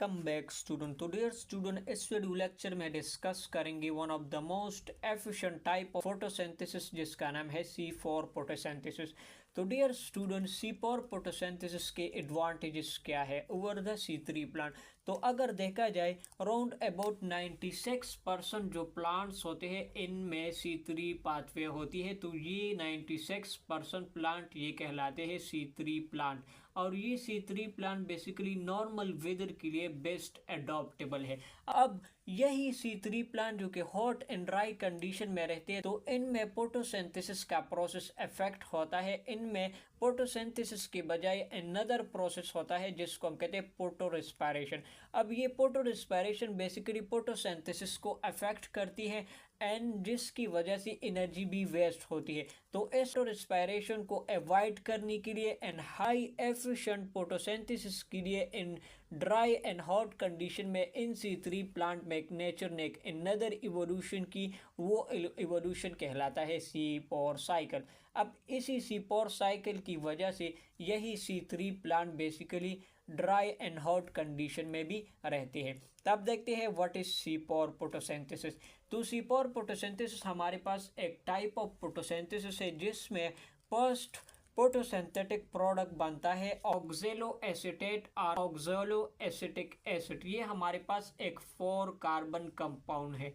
Welcome back student. तो dear student, इस video lecture में डिस्कस करेंगे one of the most efficient type of photosynthesis जिसका नाम है C4 फोटोसिंथेसिस। तो डियर स्टूडेंट, C4 फोटोसिंथेसिस के एडवांटेजेस क्या है ओवर द C3 प्लांट। तो अगर देखा जाए अराउंड अबाउट 96% जो प्लांट्स होते हैं इनमें C3 पाथवे होती है। तो ये 96% प्लांट ये कहलाते हैं C3 प्लांट। और ये C3 plant basically normal weather के लिए बेस्ट एडॉप्टेबल है। अब यही C3 प्लांट जो कि हॉट एंड ड्राई कंडीशन में रहते हैं, तो इनमें फोटोसिंथेसिस का प्रोसेस इफेक्ट होता है। इनमें फोटोसिंथेसिस के बजाय अनदर प्रोसेस होता है जिसको हम कहते हैं फोटो रेस्पिरेशन। अब ये फोटो रेस्पिरेशन बेसिकली फोटोसिंथेसिस को अफेक्ट करती है एंड जिसकी वजह से एनर्जी भी वेस्ट होती है। तो इस रेस्पिरेशन को अवॉइड करने के लिए एंड हाई एफिशिएंट फोटोसिंथेसिस के लिए in dry and hot condition में इन C3 प्लांट में नेचर ने एक अनदर इवोल्यूशन की, वो इवोल्यूशन कहलाता है C4 साइकिल। अब इसी C4 साइकिल की वजह से यही C3 plant basically dry and hot condition में भी रहते हैं। तब देखते हैं व्हाट इज C4 फोटोसिंथेसिस। तो C4 फोटोसिंथेसिस हमारे पास एक टाइप ऑफ फोटोसिंथेसिस है जिसमें फर्स्ट फोटोसिंथेटिक प्रोडक्ट बनता है ऑक्जेलो एसीटेट और ऑक्जेलो एसिटिक एसिड। ये हमारे पास एक 4 कार्बन कंपाउंड है।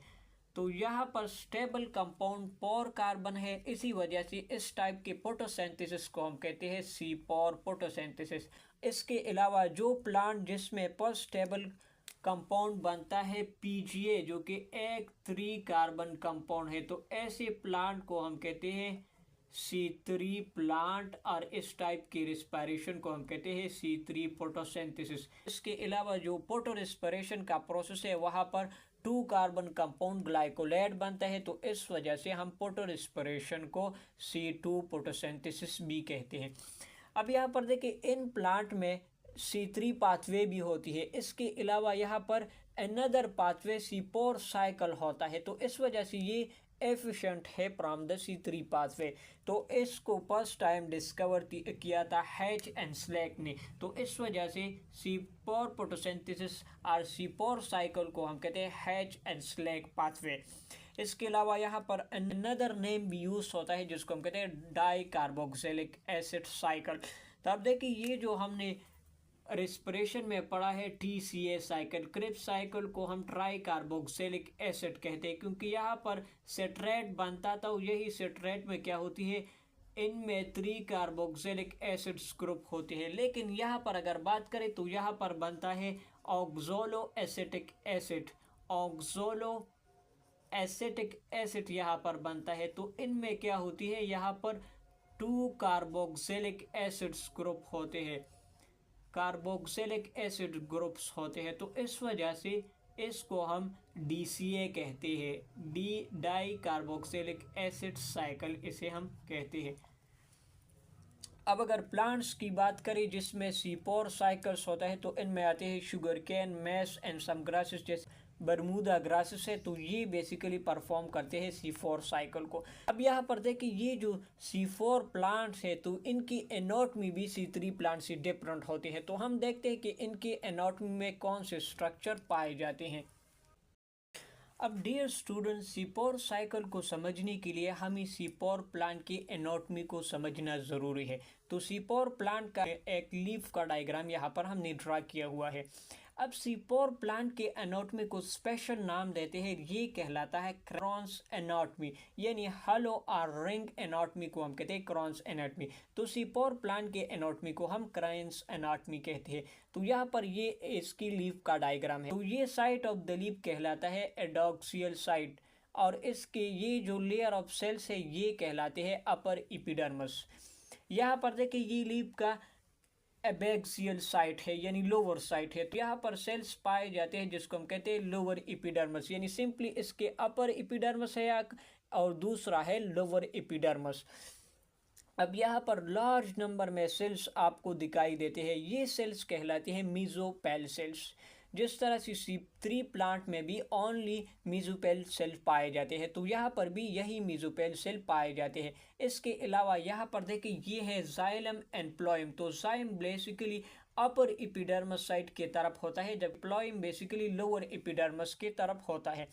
तो यहाँ पर स्टेबल कंपाउंड 4 कार्बन है, इसी वजह से इस टाइप के फोटोसिंथेसिस को हम कहते हैं C4 फोटोसिंथेसिस। इसके अलावा जो प्लांट जिसमें पर स्टेबल कंपाउंड बनता है PGA जो कि एक 3 कार्बन कंपाउंड है, तो ऐसे प्लांट को हम कहते हैं C3 प्लांट और इस टाइप की रिस्पिरेशन को हम कहते हैं C3 फोटोसिंथेसिस। इसके अलावा जो फोटो रेस्पिरेशन का प्रोसेस है वहाँ पर 2 कार्बन कंपाउंड ग्लाइकोलाइड बनता है, तो इस वजह से हम फोटो रेस्पिरेशन को C2 फोटोसिंथेसिस भी कहते हैं। अब यहाँ पर देखिए इन प्लांट में C3 पाथवे भी होती है। इसके अलावा यहाँ पर अनदर पाथवे C4 साइकिल होता है, तो इस वजह से ये एफिशिएंट है फ्रॉम द C3 पाथवे। तो इसको फर्स्ट टाइम डिस्कवर किया था हैच एंड स्लैक ने। तो इस वजह से C4 फोटोसिंथेसिस और C4 साइकिल को हम कहते हैं हैच एंड स्लैक पाथवे। इसके अलावा यहाँ पर अनदर नेम भी यूज होता है जिसको हम कहते हैं डाई कार्बोक्सिलिक एसिड साइकिल। तो अब देखिए ये जो हमने रेस्पिरेशन में पढ़ा है TCA साइकिल, क्रिप्स साइकिल को हम ट्राई कार्बोक्सिलिक एसिड कहते हैं क्योंकि यहाँ पर सेट्रेट बनता था। यही सेट्रेट में क्या होती है, इनमें 3 कार्बोक्सिलिक एसिड्स ग्रुप होते हैं। लेकिन यहाँ पर अगर बात करें तो यहाँ पर बनता है ऑक्सोलो एसिटिक एसिड। ऑक्सोलो एसिटिक एसिड यहाँ पर बनता है, तो इनमें क्या होती है, यहाँ पर 2 कार्बोक्सिलिक एसिड्स ग्रुप होते हैं, कार्बोक्सिलिक एसिड ग्रुप्स होते हैं। तो इस वजह से इसको हम DCA कहते हैं, डाई कार्बोक्सिलिक एसिड साइकिल इसे हम कहते हैं। अब अगर प्लांट्स की बात करें जिसमें C4 साइकिल्स होता है, तो इनमें आते हैं sugar cane, maize and some grasses जैसे बरमूदा ग्रासेस है। तो ये बेसिकली परफॉर्म करते हैं C4 साइकिल को। अब यहाँ पर देखिए ये जो C4 प्लांट्स है तो इनकी एनाटॉमी भी C3 प्लांट से डिफरेंट होती है। तो हम देखते हैं कि इनकी एनाटॉमी में कौन से स्ट्रक्चर पाए जाते हैं। अब डियर स्टूडेंट, C4 साइकिल को समझने के लिए हमें C4 प्लांट की एनाटॉमी को समझना ज़रूरी है। तो C4 प्लांट का एक लीफ का डायग्राम यहाँ पर हमने ड्रा किया हुआ है। अब C4 प्लांट के एनाटॉमी को स्पेशल नाम देते हैं, ये कहलाता है क्रॉन्स एनाटॉमी, यानी हलो और रिंग एनाटॉमी को हम कहते हैं क्रॉन्स एनाटॉमी। तो C4 प्लांट के एनाटॉमी को हम क्रॉन्स एनाटॉमी कहते हैं। तो यहाँ पर ये इसकी लीफ का डायग्राम है। तो ये साइट ऑफ द लीफ कहलाता है एडॉक्सियल साइट, और इसके ये जो लेयर ऑफ सेल्स है ये कहलाते हैं अपर एपिडर्मिस। यहाँ पर देखिए ये लीफ का एबैक्सियल साइट है यानी लोअर साइट है। तो यहाँ पर सेल्स पाए जाते हैं जिसको हम कहते हैं लोअर एपिडर्मिस, यानी सिंपली इसके अपर एपिडर्मिस है और दूसरा है लोअर एपिडर्मिस। अब यहाँ पर लार्ज नंबर में सेल्स आपको दिखाई देते हैं, ये सेल्स कहलाते हैं मीजोपेल सेल्स। जिस तरह से C3 प्लांट में भी ओनली मीजोपेल सेल पाए जाते हैं, तो यहाँ पर भी यही मीजोपेल सेल पाए जाते हैं। इसके अलावा यहाँ पर देखिए ये है जाइलम एंड फ्लोएम। तो xylem basically upper epidermis side की तरफ होता है, जब प्लॉयम बेसिकली लोअर एपिडर्मस की तरफ होता है।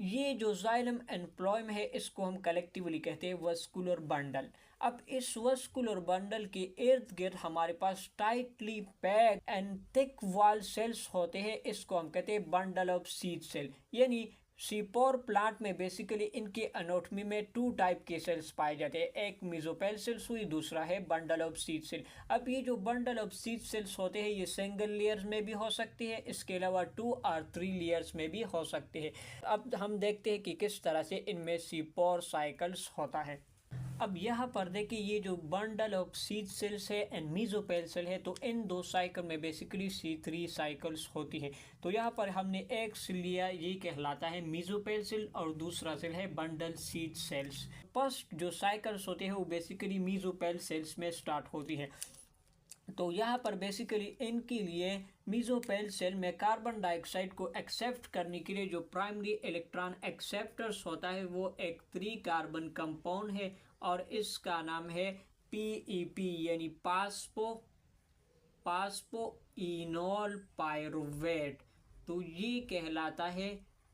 ये जो जाइलम एंड प्लॉयम है इसको हम कलेक्टिवली कहते हैं वस्कुलर बंडल। अब इस वस्कुलर बंडल के इर्द गिर्द हमारे पास tightly packed and thick wall cells होते हैं, इसको हम कहते हैं बंडल ऑफ सीड सेल। यानी सीपोर प्लांट में बेसिकली इनके एनाटॉमी में 2 टाइप के सेल्स पाए जाते हैं, एक मेसोपेल सेल्स हुई, दूसरा है बंडल ऑफ सीड सेल। अब ये जो बंडल ऑफ सीड सेल्स होते हैं ये सिंगल लेयर्स में भी हो सकते हैं, इसके अलावा 2 और 3 लेयर्स में भी हो सकते हैं। अब हम देखते हैं कि किस तरह से इनमें सीपोर साइकिल्स होता है। अब यहाँ पर देखिए ये जो बंडल ऑफ सीड सेल्स है एंड मेसोपेल सेल है, तो इन 2 साइकिल में बेसिकली C3 साइकिल्स होती है। तो यहाँ पर हमने एक सेल लिया, ये कहलाता है मेसोपेल सेल, और दूसरा सेल है बंडल सीड सेल्स। फर्स्ट जो साइकिल्स होते हैं वो बेसिकली मेसोपेल सेल्स में स्टार्ट होती है। तो यहाँ पर बेसिकली इनके लिए मेसोपेल सेल में कार्बन डाइऑक्साइड को एक्सेप्ट करने के लिए जो प्राइमरी इलेक्ट्रॉन एक्सेप्टर्स होता है वो एक 3 कार्बन कंपाउंड है, और इसका नाम है PEP यानी पास्पोइनोल पायरुवेट। तो ये कहलाता है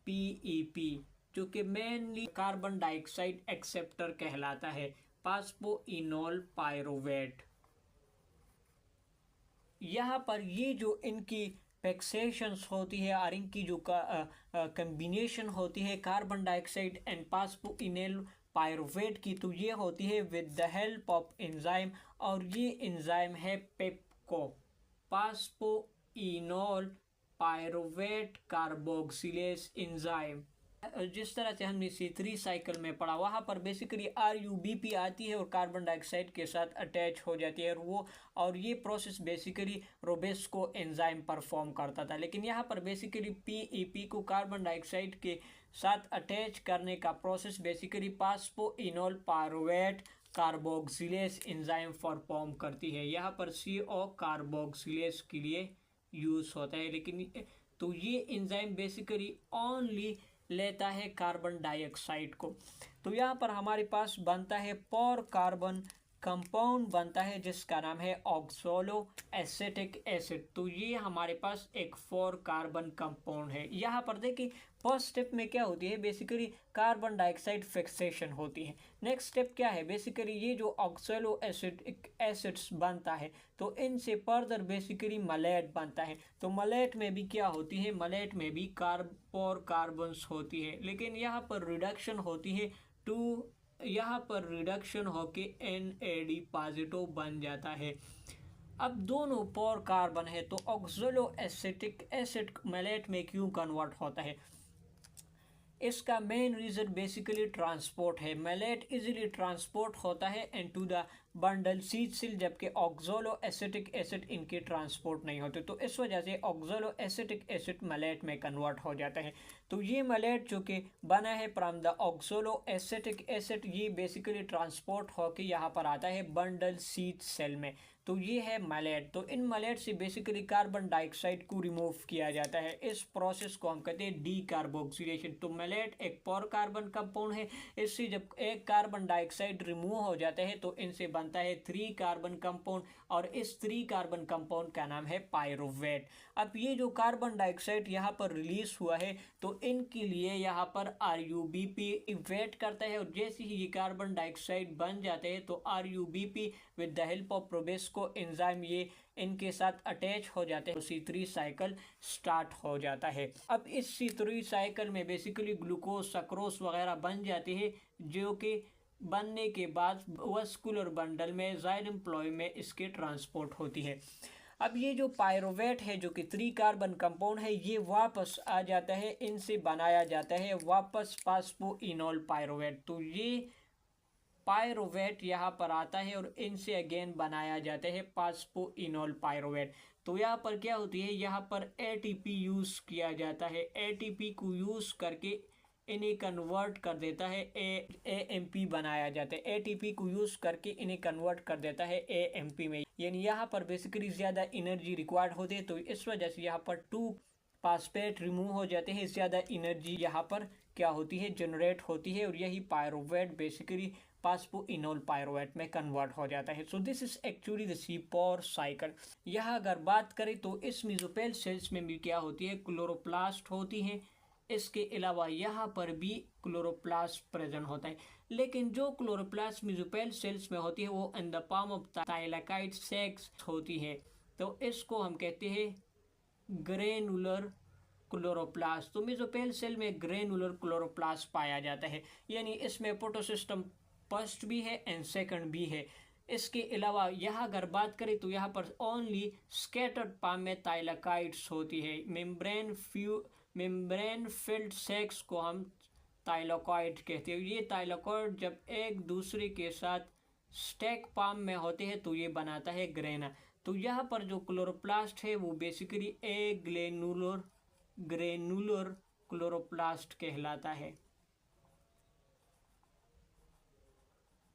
PEP, जो कि मेनली कार्बन डाइऑक्साइड एक्सेप्टर कहलाता है, पास्पोइनोल पायरुवेट। यहाँ पर ये जो इनकी फिक्सेशंस होती है और इनकी जो कम्बिनेशन होती है कार्बन डाइऑक्साइड एंड पास्पोइनोल पायरुवेट की, तो ये होती है with the help of enzyme, और ये एंजाइम है पेप्को, पास्पोइनोल पायरुवेट कार्बोक्सिलेज एंजाइम। जिस तरह से हमने C3 साइकिल में पढ़ा, वहाँ पर बेसिकली RUBP आती है और कार्बन डाइऑक्साइड के साथ अटैच हो जाती है, और ये process basically Rubisco enzyme perform करता था। लेकिन यहाँ पर बेसिकली PEP को कार्बन डाइऑक्साइड के साथ अटैच करने का process basically phosphoenol pyruvate carboxylase enzyme perform करती है। यहाँ पर CO कार्बोक्सिलेज के लिए यूज़ होता है, लेकिन तो ये एंजाइम बेसिकली ओनली लेता है कार्बन डाइऑक्साइड को। तो यहाँ पर हमारे पास बनता है पर कार्बन कंपाउंड बनता है जिसका नाम है ऑक्सोलो एसिटिक एसिड। तो ये हमारे पास एक 4 कार्बन कंपाउंड है। यहाँ पर देखिए फर्स्ट स्टेप में क्या होती है, बेसिकली कार्बन डाइऑक्साइड फिक्सेशन होती है। नेक्स्ट स्टेप क्या है, बेसिकली ये जो ऑक्सोलो एसिटिक एसिड्स बनता है तो इनसे फर्दर बेसिकली मलेट बनता है। तो मलेट में भी क्या होती है, मलेट में भी कार्बन्स होती है, लेकिन यहाँ पर रिडक्शन होती है टू, यहाँ पर रिडक्शन होके NAD पॉजिटिव बन जाता है। अब दोनों पर कार्बन है तो ऑक्सोलो एसिटिक एसिड मलेट में क्यों कन्वर्ट होता है, इसका मेन रीज़न बेसिकली ट्रांसपोर्ट है। मैलेट इजीली ट्रांसपोर्ट होता है into the bundle sheath cell, जबकि ऑक्सोलो एसिटिक एसिड इनके ट्रांसपोर्ट नहीं होते। तो इस वजह से ऑक्सोलो एसिटिक एसिड मैलेट में कन्वर्ट हो जाता है। तो ये मैलेट जो कि बना है फ्रॉम द ऑक्सोलो एसिटिक एसिड, ये बेसिकली ट्रांसपोर्ट होकर यहाँ पर आता है बंडल सीड सेल में। तो ये है मैलेट। तो इन मैलेट से बेसिकली कार्बन डाइऑक्साइड को रिमूव किया जाता है। इस प्रोसेस को हम कहते हैं डीकार्बोक्सिलेशन। तो मैलेट एक पर कार्बन कंपाउंड है, इससे जब एक कार्बन डाइऑक्साइड रिमूव हो जाता है तो इनसे बनता है 3 कार्बन कंपाउंड, और इस 3 कार्बन कंपाउंड का नाम है पायरुवेट। अब ये जो कार्बन डाइऑक्साइड यहाँ पर रिलीज हुआ है तो इनके लिए यहाँ पर RUBP वेट करता है, और जैसे ही ये कार्बन डाइऑक्साइड बन जाते हैं तो RUBP with the help of Rubisco enzyme ये इनके साथ अटैच हो जाते हैं, C3 साइकिल स्टार्ट हो जाता है। अब इस C3 साइकिल में बेसिकली ग्लूकोज सक्रोज वगैरह बन जाते हैं, जो कि बनने के बाद वस्कुलर बंडल में जाइलम फ्लोएम में इसके ट्रांसपोर्ट होती है। अब ये जो पायरुवेट है जो कि 3 कार्बन कंपाउंड है, ये वापस आ जाता है, इनसे बनाया जाता है वापस फास्फोइनोल पायरुवेट। तो ये पायरुवेट यहाँ पर आता है और इनसे अगेन बनाया जाता है फास्फोइनोल पायरुवेट। तो यहाँ पर क्या होती है, यहाँ पर ATP यूज़ किया जाता है। ATP को यूज़ करके इन्हें कन्वर्ट कर देता है AMP बनाया जाता है। ATP को यूज़ करके इन्हें कन्वर्ट कर देता है AMP में, यानी यहाँ पर बेसिकली ज़्यादा एनर्जी रिक्वायर्ड होती है। तो इस वजह से यहाँ पर 2 फास्फेट रिमूव हो जाते हैं, ज़्यादा एनर्जी यहाँ पर क्या होती है, जनरेट होती है, और यही पायरुवेट बेसिकली फास्फोइनोल पायरुवेट में कन्वर्ट हो जाता है। So this is actually the C four cycle. यह अगर बात करें तो इस मेसोपेल सेल्स में भी क्या होती है, क्लोरोप्लास्ट होती है। इसके अलावा यहाँ पर भी क्लोरोप्लास्ट प्रेजेंट होता है, लेकिन जो क्लोरोप्लास्ट मेसोपेल सेल्स में होती है वो इन द फॉर्म ऑफ थाइलाकाइड सैक्स होती है। तो इसको हम कहते हैं ग्रेनुलर क्लोरोप्लास्ट। तो मेसोपेल सेल में ग्रेनुलर क्लोरोप्लास्ट पाया जाता है, यानी इसमें प्रोटोसिस्टम फर्स्ट भी है एंड सेकंड भी है। इसके अलावा यहाँ अगर बात करें तो यहाँ पर ओनली स्कैटर्ड फॉर्म में थाइलाकाइड्स होती है। मेम्ब्रेन फिल्ड सेक्स को हम थाइलाकॉइड कहते हैं। ये थाइलाकॉइड जब एक दूसरे के साथ स्टैक फॉर्म में होते हैं तो ये बनाता है ग्रेना। तो यहाँ पर जो क्लोरोप्लास्ट है वो बेसिकली ग्रेनुलर क्लोरोप्लास्ट कहलाता है।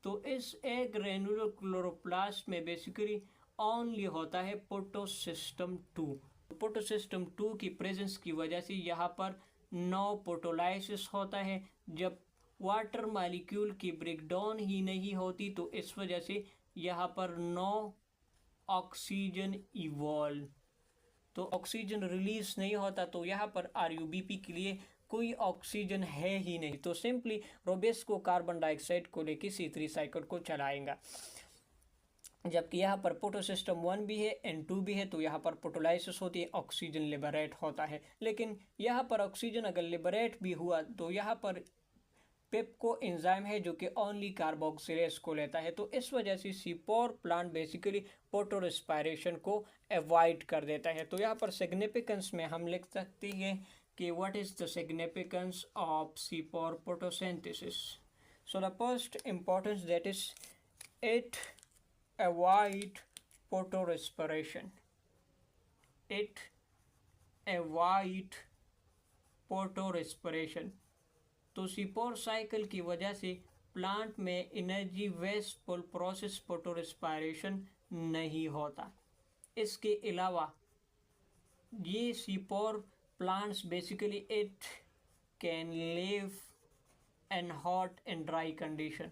तो इस ग्रेनुलर क्लोरोप्लास्ट में बेसिकली ओनली होता है प्रोटोसिस्टम 2। प्रोटोसिस्टम 2 की प्रेजेंस की वजह से यहाँ पर नो प्रोटोलाइसिस होता है। जब वाटर मॉलिक्यूल की ब्रेकडाउन ही नहीं होती तो इस वजह से यहाँ पर नो ऑक्सीजन इवॉल्व, तो ऑक्सीजन रिलीज नहीं होता, तो यहाँ पर आरयूबीपी के लिए कोई ऑक्सीजन है ही नहीं। तो सिंपली रोबेस्को कार्बन डाइऑक्साइड को लेकर C3 साइकिल को चलाएगा। जबकि यहाँ पर प्रोटोसिस्टम 1 भी है एंड 2 भी है, तो यहाँ पर प्रोटोलाइसिस होती है, ऑक्सीजन लिबरेट होता है। लेकिन यहाँ पर ऑक्सीजन अगर लिबरेट भी हुआ तो यहाँ पर पेप्को एंजाइम है जो कि ओनली कार्बोक्सिलेज को लेता है। तो इस वजह से सीपोर प्लांट बेसिकली पोटो रेस्पिरेशन को अवॉइड कर देता है। तो यहाँ पर सिग्निफिकेंस में हम लिख सकते हैं कि what is the significance of C four photosynthesis. So the first importance that is it avoid photo respiration, it avoid photo respiration. तो सीपोर साइकिल की वजह से प्लांट में energy wasteful process photo respiration नहीं होता। इसके अलावा ये C four plants basically it can live in hot and dry condition,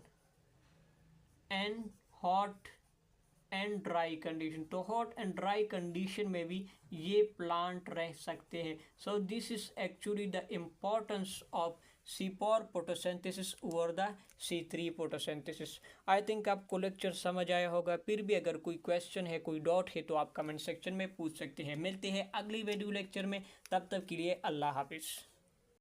तो हॉट एंड ड्राई कंडीशन में भी ये प्लांट रह सकते हैं। So this is actually the importance of C four photosynthesis over the C3 photosynthesis. I think आपको lecture समझ आया होगा। फिर भी अगर कोई क्वेश्चन है, कोई डाउट है तो आप कमेंट सेक्शन में पूछ सकते हैं। मिलते हैं अगली वीडियो लेक्चर में, तब तक के लिए अल्लाह हाफिज़।